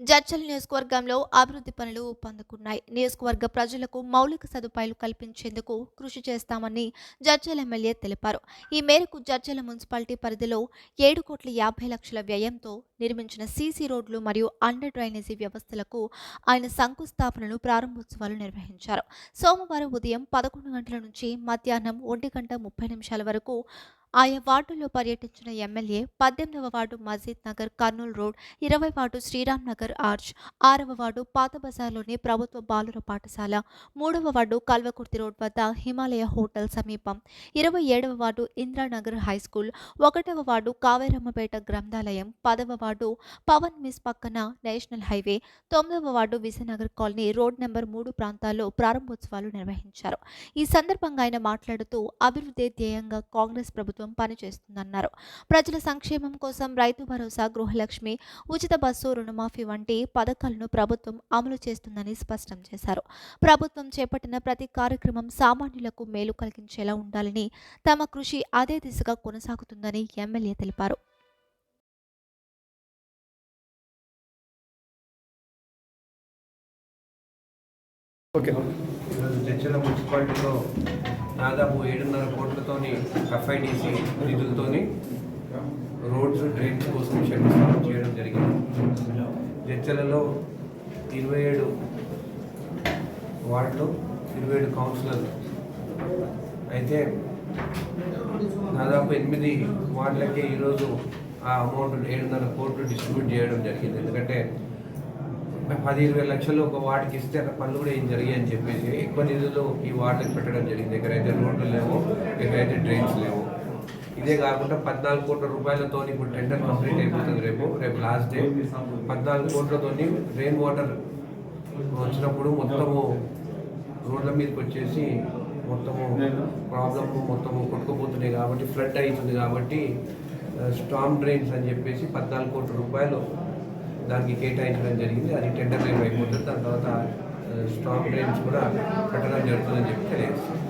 జడ్చల్ నియోజకవర్గంలో అభివృద్ధి పనులు ఊపందుకున్నాయి. నియోజకవర్గ ప్రజలకు మౌలిక సదుపాయాలు కల్పించేందుకు కృషి చేస్తామని జడ్చల్ ఎమ్మెల్యే తెలిపారు. ఈ మేరకు జడ్చల్ మున్సిపాలిటీ పరిధిలో 7,50,00,000 వ్యయంతో నిర్మించిన సీసీ రోడ్లు మరియు అండర్ డ్రైనేజీ వ్యవస్థలకు ఆయన శంకుస్థాపనలు, ప్రారంభోత్సవాలు నిర్వహించారు. సోమవారం ఉదయం 11 గంటల నుంచి మధ్యాహ్నం 1:30 వరకు ఆయా వార్డుల్లో పర్యటించిన ఎమ్మెల్యే 18వ వార్డు మజీద్ నగర్ కర్నూలు రోడ్, 20వ వార్డు శ్రీరామ్ నగర్ ఆర్చ్, 6వ వార్డు పాత బజార్లోని ప్రభుత్వ బాలుర పాఠశాల, 3వ వార్డు కల్వకుర్తి రోడ్ వద్ద హిమాలయ హోటల్ సమీపం, 27వ వార్డు ఇంద్రానగర్ హైస్కూల్, 1వ వార్డు కావేరమ్మపేట గ్రంథాలయం, 10వ వార్డు పవన్ మిస్ పక్కన నేషనల్ హైవే, 9వ ward Vijayanagar colony road number 3 ప్రాంతాల్లో ప్రారంభోత్సవాలు నిర్వహించారు. ఈ సందర్భంగా ఆయన మాట్లాడుతూ అభివృద్ధి ధ్యేయంగా కాంగ్రెస్ ప్రభుత్వం పనిచేస్తుందన్నారు. ప్రజల సంక్షేమం కోసం రైతు భరోసా, గృహలక్ష్మి, ఉచిత బస్సు, రుణమాఫీ వంటి పథకాలను ప్రభుత్వం అమలు చేస్తుందని స్పష్టం చేశారు. ప్రభుత్వం చేపట్టిన ప్రతి కార్యక్రమం సామాన్యులకు మేలు కలిగించేలా ఉండాలని, తమ కృషి అదే దిశగా కొనసాగుతుందని ఎమ్మెల్యే తెలిపారు. జడ్చల మున్సిపాలిటీలో దాదాపు 7.5 కోట్లతోని ఎఫ్ఐడిసి నిధులతోని రోడ్స్, డ్రైన్స్ కోసం శంకుస్థాపన చేయడం జరిగింది. జడ్చలలో 27 వార్డులు, 27 కౌన్సిలర్లు అయితే దాదాపు 8 వార్డులకే ఈరోజు ఆ అమౌంట్ 7.5 కోట్లు డిస్ట్రిబ్యూట్ చేయడం జరిగింది. ఎందుకంటే 10-20 లక్షలు ఒక వార్డుకి ఇస్తే అక్కడ పనులు కూడా ఏం జరిగాయని చెప్పేసి ఎక్కువ నిధులు ఈ వార్డులకు పెట్టడం జరిగింది. ఎక్కడైతే రోడ్లు లేవో, ఎక్కడైతే డ్రైన్స్ లేవో. ఇదే కాకుండా 14 కోట్ల రూపాయలతో ఇప్పుడు టెండర్ కంప్లీట్ అయిపోతుంది. రేపు లాస్ట్ డే. 14 కోట్లతో రెయిన్ వాటర్ వచ్చినప్పుడు మొత్తము రోడ్ల మీదకి వచ్చేసి మొత్తము మొత్తము కొట్టుకుపోతున్నాయి కాబట్టి, ఫ్లడ్ అవుతుంది కాబట్టి స్టామ్ డ్రైన్స్ అని చెప్పేసి 14 కోట్ల రూపాయలు దానికి కేటాయించడం జరిగింది. అది టెండర్ రేపు అయిపోతుంది. దాని తర్వాత స్టామ్ డ్రైన్స్ కూడా కట్టడం జరుగుతుందని చెప్పి తెలియజేస్తుంది.